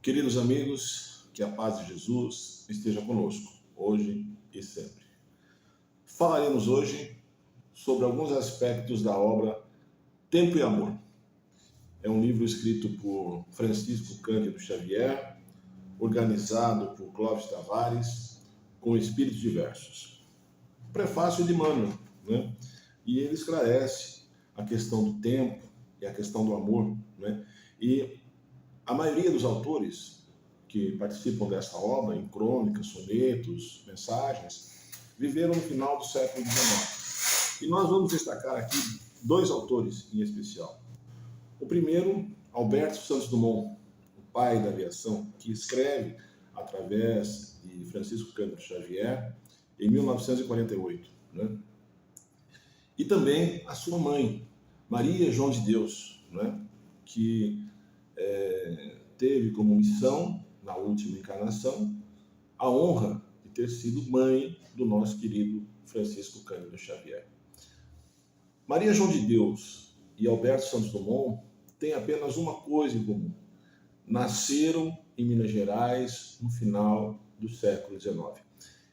Queridos amigos, que a paz de Jesus esteja conosco, hoje e sempre. Falaremos hoje sobre alguns aspectos da obra Tempo e Amor. É um livro escrito por Francisco Cândido Xavier, organizado por Clóvis Tavares, com espíritos diversos. Prefácio de Emmanuel, né? E ele esclarece a questão do tempo e a questão do amor, né? E a maioria dos autores que participam dessa obra, em crônicas, sonetos, mensagens, viveram no final do século XIX. E nós vamos destacar aqui dois autores em especial. O primeiro, Alberto Santos Dumont, o pai da aviação, que escreve através de Francisco Cândido Xavier em 1948, né? E também a sua mãe, Maria João de Deus, né? Que teve como missão, na última encarnação, a honra de ter sido mãe do nosso querido Francisco Cândido Xavier. Maria João de Deus e Alberto Santos Dumont têm apenas uma coisa em comum: nasceram em Minas Gerais no final do século XIX.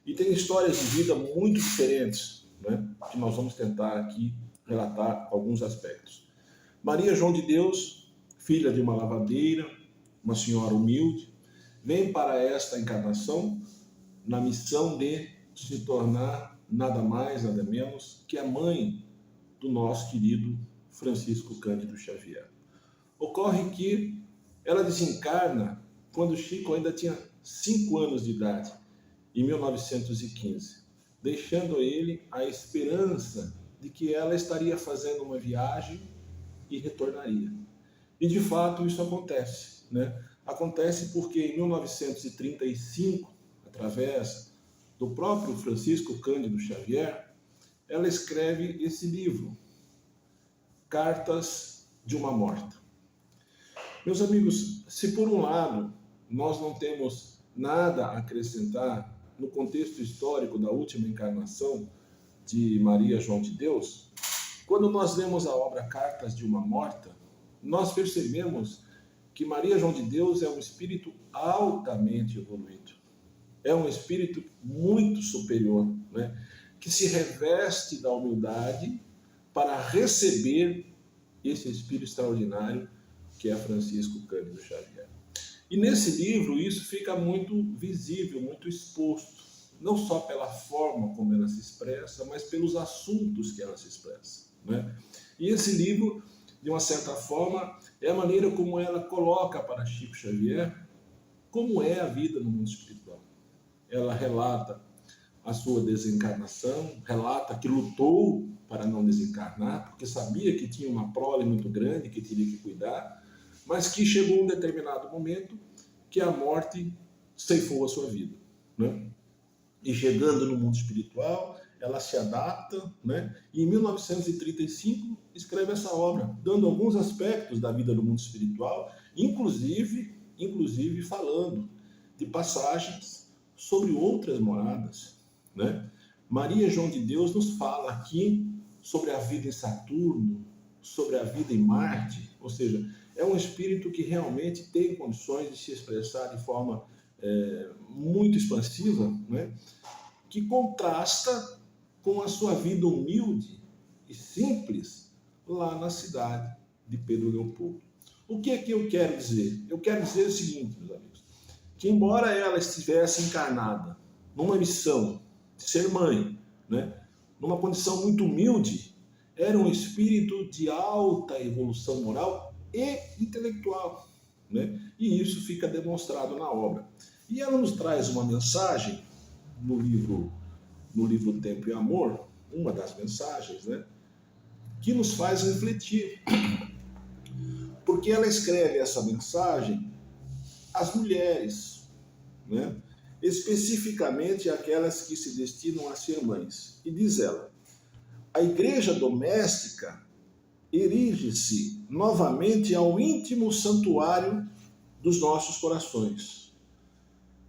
E têm histórias de vida muito diferentes, né? Que nós vamos tentar aqui relatar alguns aspectos. Maria João de Deus, filha de uma lavadeira, uma senhora humilde, vem para esta encarnação na missão de se tornar nada mais, nada menos que a mãe do nosso querido Francisco Cândido Xavier. Ocorre que ela desencarna quando Chico ainda tinha 5 anos de idade, em 1915, deixando a ele a esperança de que ela estaria fazendo uma viagem e retornaria. E de fato isso acontece, né? Acontece porque em 1935, através do próprio Francisco Cândido Xavier, ela escreve esse livro, Cartas de uma Morta. Meus amigos, se por um lado nós não temos nada a acrescentar no contexto histórico da última encarnação de Maria João de Deus, quando nós lemos a obra Cartas de uma Morta, nós percebemos que Maria João de Deus é um espírito altamente evoluído. É um espírito muito superior, né? Que se reveste da humildade para receber esse espírito extraordinário que é Francisco Cândido Xavier. E nesse livro isso fica muito visível, muito exposto, não só pela forma como ela se expressa, mas pelos assuntos que ela se expressa, né? E esse livro, de uma certa forma, é a maneira como ela coloca para Chico Xavier como é a vida no mundo espiritual. Ela relata a sua desencarnação, relata que lutou para não desencarnar, porque sabia que tinha uma prole muito grande que teria que cuidar, mas que chegou um determinado momento que a morte ceifou a sua vida, né? E chegando no mundo espiritual, ela se adapta, né? E em 1935 escreve essa obra, dando alguns aspectos da vida do mundo espiritual, inclusive falando de passagens sobre outras moradas, né? Maria João de Deus nos fala aqui sobre a vida em Saturno, sobre a vida em Marte, ou seja, é um espírito que realmente tem condições de se expressar de forma muito expansiva, né? Que contrasta com a sua vida humilde e simples lá na cidade de Pedro Leopoldo. O que é que eu quero dizer? Eu quero dizer o seguinte, meus amigos, que embora ela estivesse encarnada numa missão de ser mãe, né, numa condição muito humilde, era um espírito de alta evolução moral e intelectual, né? E isso fica demonstrado na obra. E ela nos traz uma mensagem no livro Tempo e Amor, uma das mensagens, né, que nos faz refletir. Porque ela escreve essa mensagem às mulheres, né, especificamente aquelas que se destinam a ser mães. E diz ela: a igreja doméstica erige-se novamente ao íntimo santuário dos nossos corações.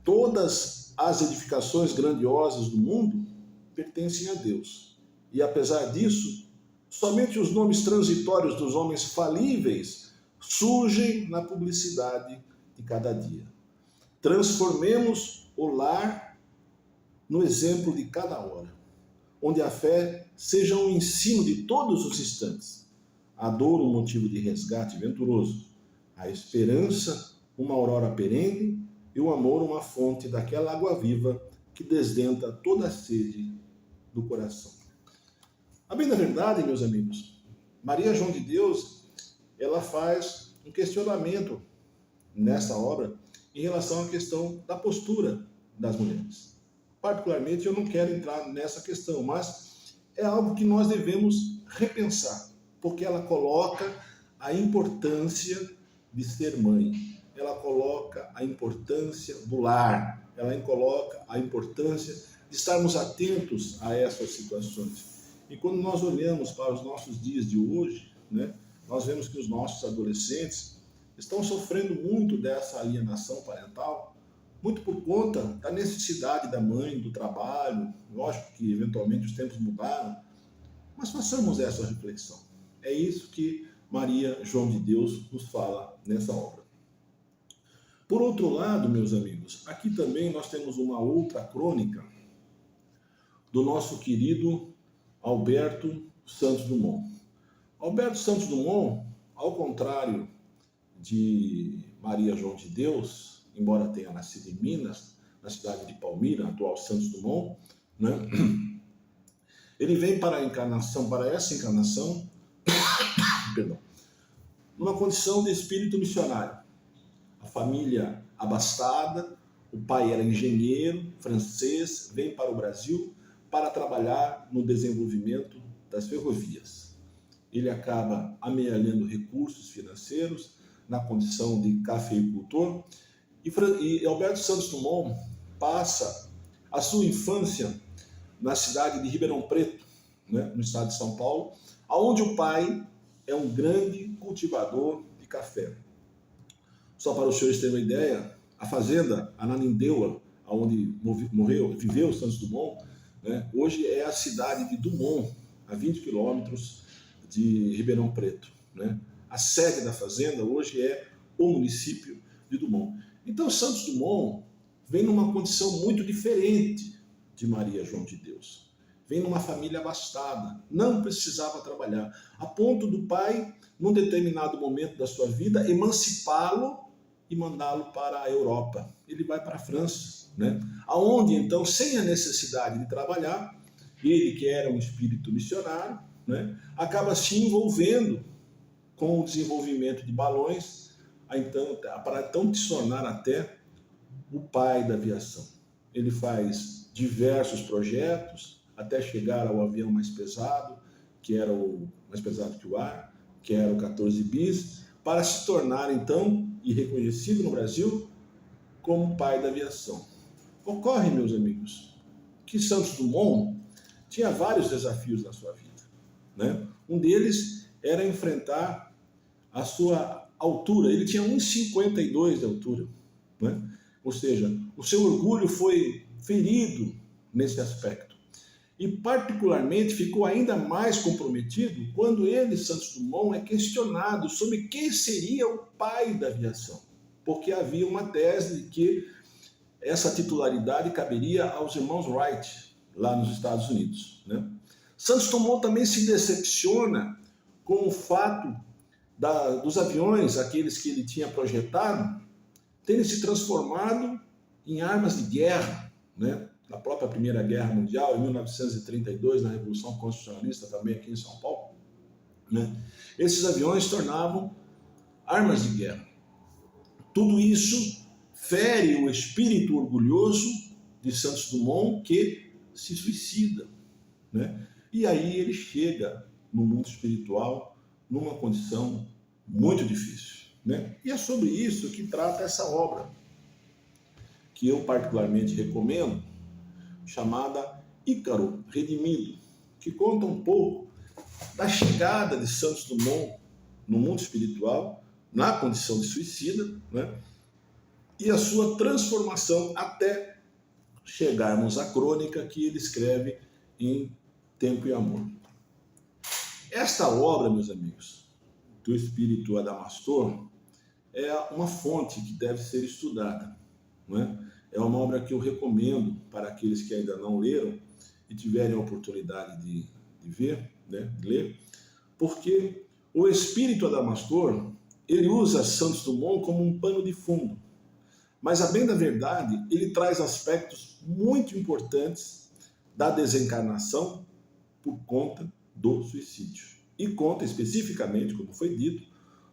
Todas as edificações grandiosas do mundo pertencem a Deus. E apesar disso, somente os nomes transitórios dos homens falíveis surgem na publicidade de cada dia. Transformemos o lar no exemplo de cada hora, onde a fé seja um ensino de todos os instantes, a dor um motivo de resgate venturoso, a esperança uma aurora perene e o amor uma fonte daquela água viva que desdenta toda a sede do coração. A bem da verdade, meus amigos, Maria João de Deus, ela faz um questionamento nessa obra em relação à questão da postura das mulheres. Particularmente, eu não quero entrar nessa questão, mas é algo que nós devemos repensar, porque ela coloca a importância de ser mãe, ela coloca a importância do lar, ela coloca a importância de estarmos atentos a essas situações. E quando nós olhamos para os nossos dias de hoje, né, nós vemos que os nossos adolescentes estão sofrendo muito dessa alienação parental, muito por conta da necessidade da mãe, do trabalho. Lógico que eventualmente os tempos mudaram, mas façamos essa reflexão. É isso que Maria João de Deus nos fala nessa obra. Por outro lado, meus amigos, aqui também nós temos uma outra crônica do nosso querido Alberto Santos Dumont. Alberto Santos Dumont, ao contrário de Maria João de Deus, embora tenha nascido em Minas, na cidade de Palmira, atual Santos Dumont, né? Ele vem para essa encarnação, perdão, numa condição de espírito missionário. A família abastada, o pai era engenheiro francês, vem para o Brasil para trabalhar no desenvolvimento das ferrovias. Ele acaba amealhando recursos financeiros na condição de cafeicultor e Alberto Santos Dumont passa a sua infância na cidade de Ribeirão Preto, né, no estado de São Paulo, onde o pai é um grande cultivador de café. Só para os senhores terem uma ideia, a fazenda Ananindeua, onde viveu Santos Dumont, né, hoje é a cidade de Dumont, a 20 quilômetros de Ribeirão Preto. Né? A sede da fazenda hoje é o município de Dumont. Então, Santos Dumont vem numa condição muito diferente de Maria João de Deus. Vem numa família abastada, não precisava trabalhar, a ponto do pai, num determinado momento da sua vida, emancipá-lo e mandá-lo para a Europa. Ele vai para a França, né? Aonde, então, sem a necessidade de trabalhar, ele, que era um espírito missionário, né, acaba se envolvendo com o desenvolvimento de balões, para então ticionar até o pai da aviação. Ele faz diversos projetos, até chegar ao avião mais pesado, que era o mais pesado que o ar, que era o 14 bis, para se tornar, então, e reconhecido no Brasil como pai da aviação. Ocorre, meus amigos, que Santos Dumont tinha vários desafios na sua vida, né? Um deles era enfrentar a sua altura. Ele tinha 1,52 de altura, né? Ou seja, o seu orgulho foi ferido nesse aspecto. E particularmente ficou ainda mais comprometido quando ele, Santos Dumont, é questionado sobre quem seria o pai da aviação. Porque havia uma tese de que essa titularidade caberia aos irmãos Wright, lá nos Estados Unidos, né? Santos Dumont também se decepciona com o fato dos aviões, aqueles que ele tinha projetado, terem se transformado em armas de guerra, né? Na própria Primeira Guerra Mundial, em 1932, na Revolução Constitucionalista, também aqui em São Paulo, né? Esses aviões se tornavam armas de guerra. Tudo isso fere o espírito orgulhoso de Santos Dumont, que se suicida, né? E aí ele chega no mundo espiritual numa condição muito difícil, né? E é sobre isso que trata essa obra, que eu particularmente recomendo, chamada Ícaro Redimido, que conta um pouco da chegada de Santos Dumont no mundo espiritual, na condição de suicida, né? E a sua transformação até chegarmos à crônica que ele escreve em Tempo e Amor. Esta obra, meus amigos, do espírito Adamastor, é uma fonte que deve ser estudada, não é? É uma obra que eu recomendo para aqueles que ainda não leram e tiverem a oportunidade de ver, né, de ler, porque o espírito Adamastor, ele usa Santos Dumont como um pano de fundo, mas, a bem da verdade, ele traz aspectos muito importantes da desencarnação por conta do suicídio. E conta especificamente, como foi dito,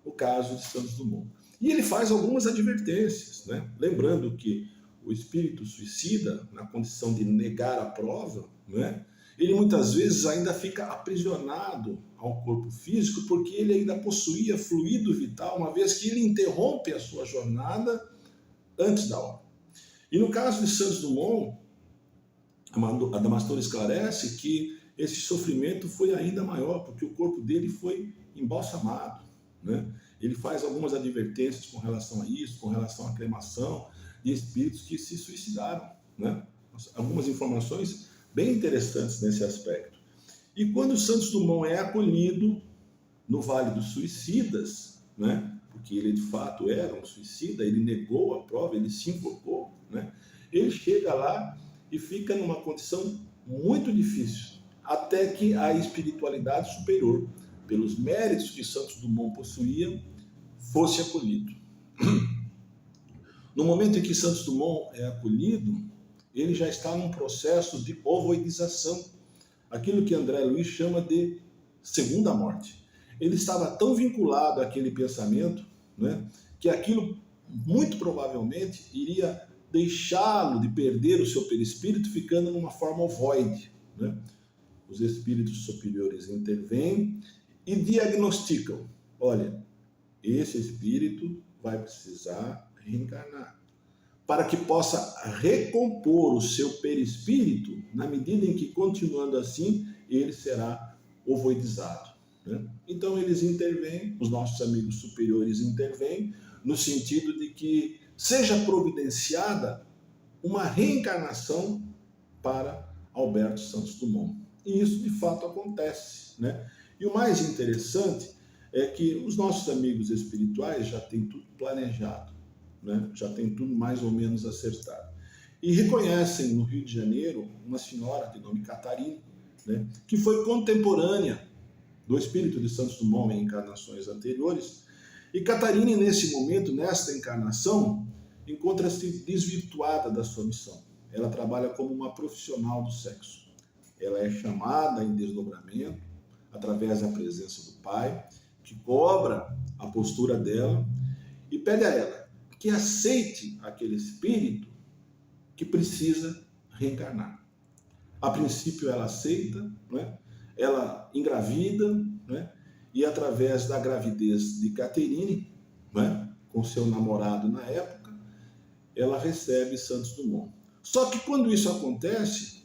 o caso de Santos Dumont. E ele faz algumas advertências, né? Lembrando que o espírito suicida, na condição de negar a prova, né? Ele muitas vezes ainda fica aprisionado ao corpo físico porque ele ainda possuía fluido vital, uma vez que ele interrompe a sua jornada antes da hora. E no caso de Santos Dumont, Adamastor esclarece que esse sofrimento foi ainda maior, porque o corpo dele foi embalsamado, né? Ele faz algumas advertências com relação a isso, com relação à cremação de espíritos que se suicidaram, né? Algumas informações bem interessantes nesse aspecto. E quando Santos Dumont é acolhido no Vale dos Suicidas, né? Porque ele de fato era um suicida, ele negou a prova, ele se enforcou, né? Ele chega lá e fica numa condição muito difícil, até que a espiritualidade superior, pelos méritos que Santos Dumont possuía, fosse acolhido. No momento em que Santos Dumont é acolhido, ele já está num processo de ovoidização, aquilo que André Luiz chama de segunda morte. Ele estava tão vinculado àquele pensamento, né, que aquilo muito provavelmente iria deixá-lo de perder o seu perispírito, ficando numa forma ovoide, né? Os espíritos superiores intervêm e diagnosticam: olha, esse espírito vai precisar reencarnar, para que possa recompor o seu perispírito, na medida em que, continuando assim, ele será ovoidizado, né? Então eles intervêm, os nossos amigos superiores intervêm, no sentido de que seja providenciada uma reencarnação para Alberto Santos Dumont. E isso de fato acontece, né? E o mais interessante é que os nossos amigos espirituais já têm tudo planejado, né? Já tem tudo mais ou menos acertado. E reconhecem no Rio de Janeiro uma senhora de nome Catarina, né? Que foi contemporânea do espírito de Santos Dumont em encarnações anteriores. E Catarina, nesse momento, nesta encarnação, encontra-se desvirtuada da sua missão. Ela trabalha como uma profissional do sexo. Ela é chamada em desdobramento, através da presença do Pai, que cobra a postura dela e pede a ela que aceite aquele espírito que precisa reencarnar. A princípio ela aceita, né? Ela engravida, né? E através da gravidez de Caterine, né? Com seu namorado na época, ela recebe Santos Dumont. Só que quando isso acontece,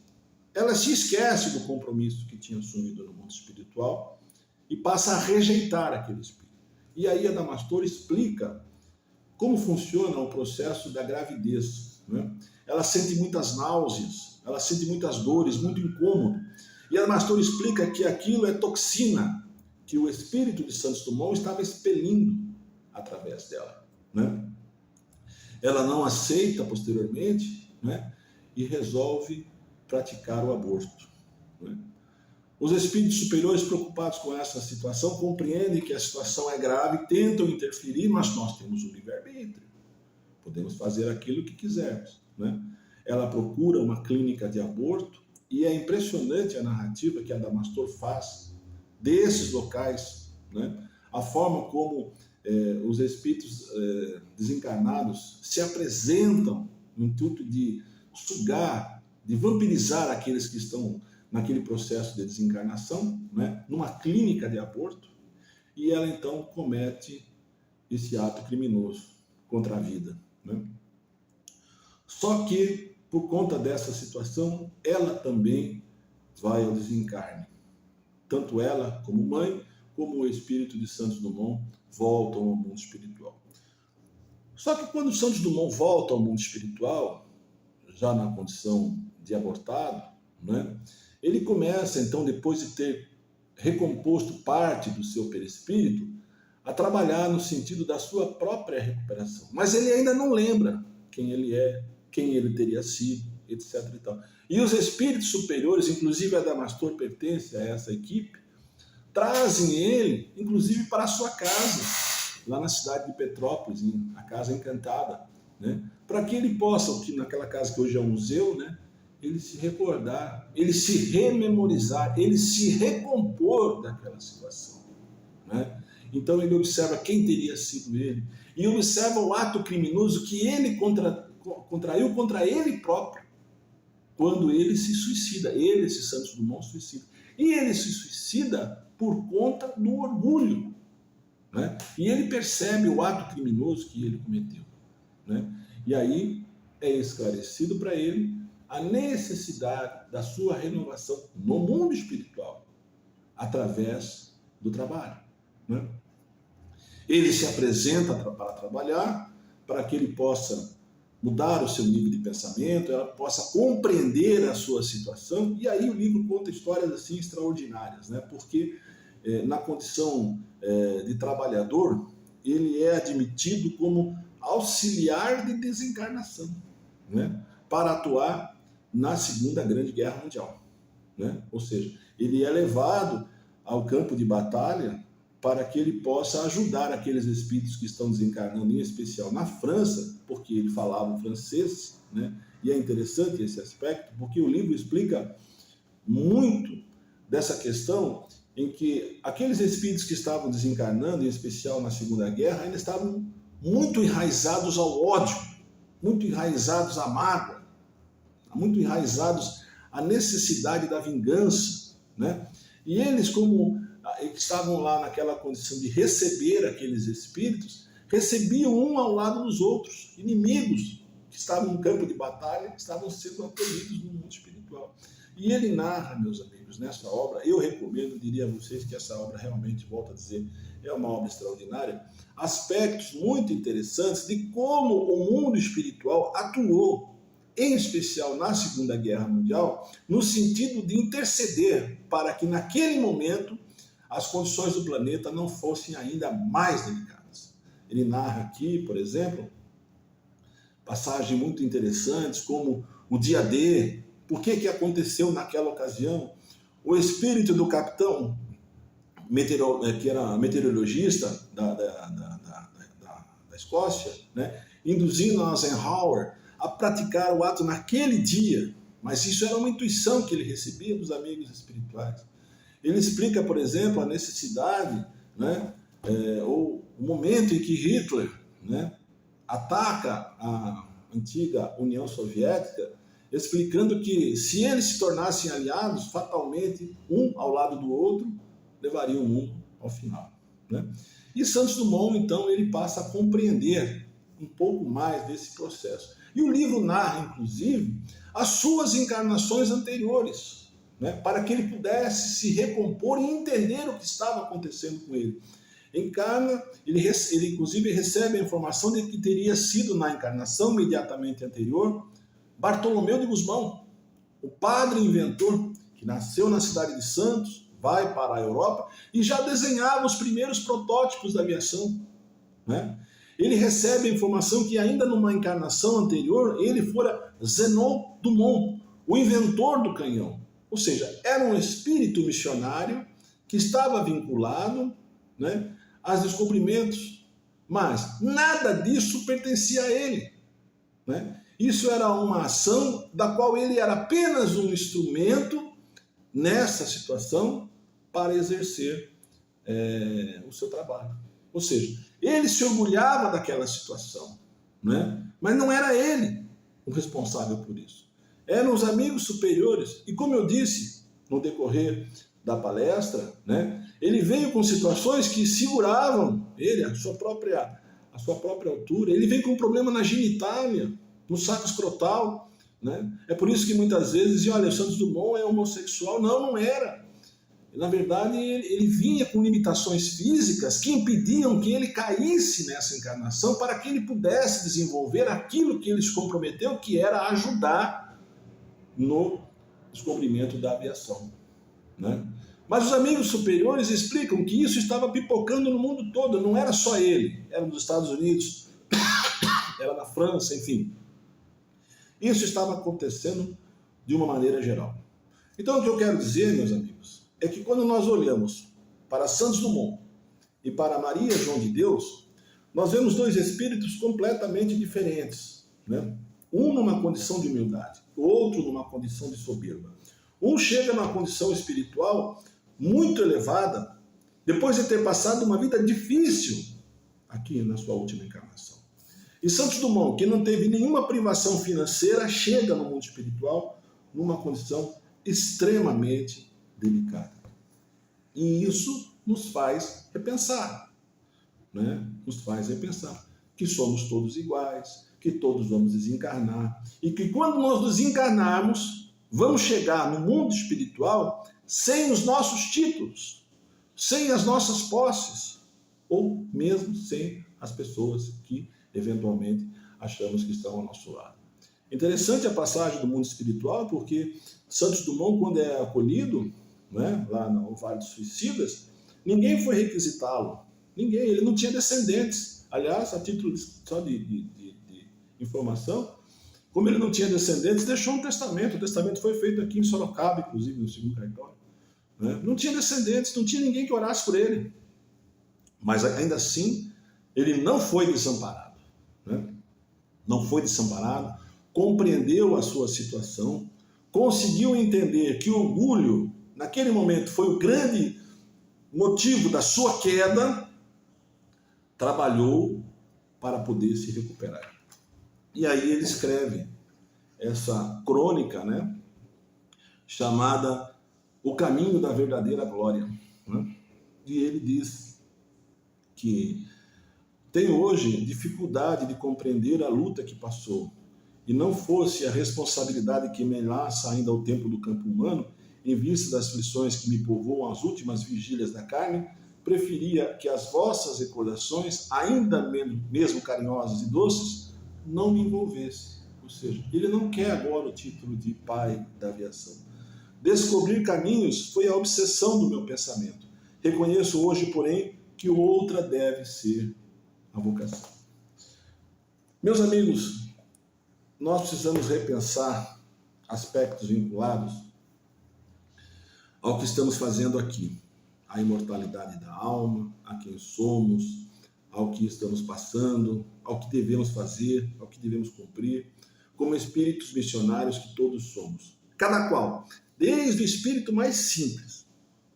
ela se esquece do compromisso que tinha assumido no mundo espiritual e passa a rejeitar aquele espírito. E aí Adamastor explica como funciona o processo da gravidez, né? Ela sente muitas náuseas, ela sente muitas dores, muito incômodo. E Adamastor explica que aquilo é toxina que o espírito de Santos Dumont estava expelindo através dela, né? Ela não aceita posteriormente, né? E resolve praticar o aborto, né? Os espíritos superiores, preocupados com essa situação, compreendem que a situação é grave, tentam interferir, mas nós temos o livre-arbítrio. Podemos fazer aquilo que quisermos, né? Ela procura uma clínica de aborto e é impressionante a narrativa que Adamastor faz desses locais, né? A forma como os espíritos desencarnados se apresentam no intuito de sugar, de vampirizar aqueles que estão naquele processo de desencarnação, né, numa clínica de aborto, e ela então comete esse ato criminoso contra a vida, né? Só que, por conta dessa situação, ela também vai ao desencarne. Tanto ela, como mãe, como o espírito de Santos Dumont voltam ao mundo espiritual. Só que quando Santos Dumont volta ao mundo espiritual, já na condição de abortado, né, ele começa, então, depois de ter recomposto parte do seu perispírito, a trabalhar no sentido da sua própria recuperação. Mas ele ainda não lembra quem ele é, quem ele teria sido, etc. E tal. E os espíritos superiores, inclusive a Adamastor pertence a essa equipe, trazem ele, inclusive, para a sua casa, lá na cidade de Petrópolis, a Casa Encantada, né? Para que ele possa, que naquela casa que hoje é um museu, né? Ele se recordar, ele se rememorizar, ele se recompor daquela situação, né? Então ele observa quem teria sido ele, e observa o ato criminoso que ele contraiu contra ele próprio, quando ele se suicida, ele, esse Santos Dumont, suicida. E ele se suicida por conta do orgulho, né? E ele percebe o ato criminoso que ele cometeu, né? E aí é esclarecido para ele a necessidade da sua renovação no mundo espiritual, através do trabalho, né? Ele se apresenta para trabalhar, para que ele possa mudar o seu nível de pensamento, ela possa compreender a sua situação. E aí o livro conta histórias assim extraordinárias, né? Porque na condição de trabalhador, ele é admitido como auxiliar de desencarnação, né? Para atuar na Segunda Grande Guerra Mundial, né? Ou seja, ele é levado ao campo de batalha para que ele possa ajudar aqueles espíritos que estão desencarnando, em especial na França, porque ele falava francês, né? E é interessante esse aspecto, porque o livro explica muito dessa questão em que aqueles espíritos que estavam desencarnando, em especial na Segunda Guerra, eles estavam muito enraizados ao ódio, muito enraizados à mágoa, muito enraizados à necessidade da vingança, né? E eles, como estavam lá naquela condição de receber aqueles espíritos, recebiam um ao lado dos outros, inimigos que estavam no campo de batalha, que estavam sendo acolhidos no mundo espiritual. E ele narra, meus amigos, nessa obra, eu recomendo, diria a vocês que essa obra realmente, volto a dizer, é uma obra extraordinária, aspectos muito interessantes de como o mundo espiritual atuou, em especial na Segunda Guerra Mundial, no sentido de interceder para que naquele momento as condições do planeta não fossem ainda mais delicadas. Ele narra aqui, por exemplo, passagens muito interessantes, como o dia D, por que aconteceu naquela ocasião, o espírito do capitão, que era meteorologista da Escócia, né, induzindo a Eisenhower a praticar o ato naquele dia, mas isso era uma intuição que ele recebia dos amigos espirituais. Ele explica, por exemplo, a necessidade, né, ou o momento em que Hitler, né, ataca a antiga União Soviética, explicando que se eles se tornassem aliados, fatalmente, um ao lado do outro, levariam o mundo ao final, né? E Santos Dumont, então, ele passa a compreender um pouco mais desse processo. E o livro narra, inclusive, as suas encarnações anteriores, né, para que ele pudesse se recompor e entender o que estava acontecendo com ele. Encarna, ele inclusive recebe a informação de que teria sido na encarnação imediatamente anterior Bartolomeu de Gusmão, o padre inventor que nasceu na cidade de Santos, vai para a Europa e já desenhava os primeiros protótipos da aviação, né? Ele recebe a informação que ainda numa encarnação anterior ele fora Zenon Dumont, o inventor do canhão. Ou seja, era um espírito missionário que estava vinculado, né, aos descobrimentos, mas nada disso pertencia a ele, né? Isso era uma ação da qual ele era apenas um instrumento nessa situação para exercer o seu trabalho. Ou seja, ele se orgulhava daquela situação, né? Mas não era ele o responsável por isso. Eram os amigos superiores. E como eu disse no decorrer da palestra, né, ele veio com situações que seguravam ele, a sua própria altura. Ele veio com um problema na genitália, no saco escrotal, né? É por isso que muitas vezes dizem, olha, o Santos Dumont é homossexual. Não, não era. Na verdade, ele vinha com limitações físicas que impediam que ele caísse nessa encarnação para que ele pudesse desenvolver aquilo que ele se comprometeu, que era ajudar no descobrimento da aviação, né? Mas os amigos superiores explicam que isso estava pipocando no mundo todo, não era só ele, era nos Estados Unidos, era na França, enfim. Isso estava acontecendo de uma maneira geral. Então, o que eu quero dizer, meus amigos, é que quando nós olhamos para Santos Dumont e para Maria João de Deus, nós vemos dois espíritos completamente diferentes, né? Um numa condição de humildade, o outro numa condição de soberba. Um chega numa condição espiritual muito elevada, depois de ter passado uma vida difícil aqui na sua última encarnação. E Santos Dumont, que não teve nenhuma privação financeira, chega no mundo espiritual numa condição extremamente delicada. E isso nos faz repensar, né? Nos faz repensar que somos todos iguais, que todos vamos desencarnar, e que quando nós desencarnarmos, vamos chegar no mundo espiritual sem os nossos títulos, sem as nossas posses, ou mesmo sem as pessoas que eventualmente achamos que estão ao nosso lado. Interessante a passagem do mundo espiritual, porque Santos Dumont, quando é acolhido, né, lá no Vale dos Suicidas, ninguém foi requisitá-lo, ninguém, ele não tinha descendentes. Aliás, a título só de informação, como ele não tinha descendentes, deixou um testamento. O testamento foi feito aqui em Sorocaba, inclusive, no segundo cartório. Né? Não tinha descendentes, não tinha ninguém que orasse por ele. Mas ainda assim, ele não foi desamparado. Né? Não foi desamparado, compreendeu a sua situação, conseguiu entender que o orgulho, naquele momento, foi o grande motivo da sua queda, trabalhou para poder se recuperar. E aí ele escreve essa crônica, né, chamada O Caminho da Verdadeira Glória. Né? E ele diz que tem hoje dificuldade de compreender a luta que passou, e não fosse a responsabilidade que me laça ainda ao tempo do campo humano, em vista das aflições que me povoam as últimas vigílias da carne, preferia que as vossas recordações, ainda mesmo carinhosas e doces, não me envolvessem. Ou seja, ele não quer agora o título de pai da aviação. Descobrir caminhos foi a obsessão do meu pensamento. Reconheço hoje, porém, que outra deve ser a vocação. Meus amigos, nós precisamos repensar aspectos vinculados ao que estamos fazendo aqui. A imortalidade da alma, a quem somos, ao que estamos passando, ao que devemos fazer, ao que devemos cumprir, como espíritos missionários que todos somos. Cada qual, desde o espírito mais simples,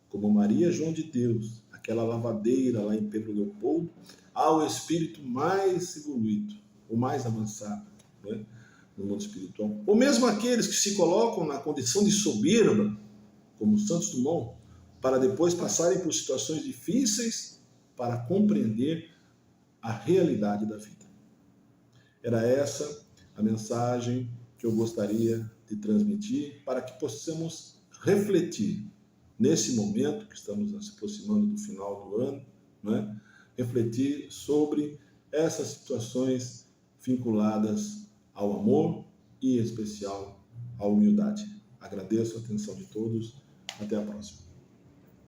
como Maria João de Deus, aquela lavadeira lá em Pedro Leopoldo, ao espírito mais evoluído, o mais avançado, né, no mundo espiritual. Ou mesmo aqueles que se colocam na condição de soberba, como Santos Dumont, para depois passarem por situações difíceis para compreender a realidade da vida. Era essa a mensagem que eu gostaria de transmitir para que possamos refletir nesse momento que estamos nos aproximando do final do ano, né? Refletir sobre essas situações vinculadas ao amor e, em especial, à humildade. Agradeço a atenção de todos. Até a próxima.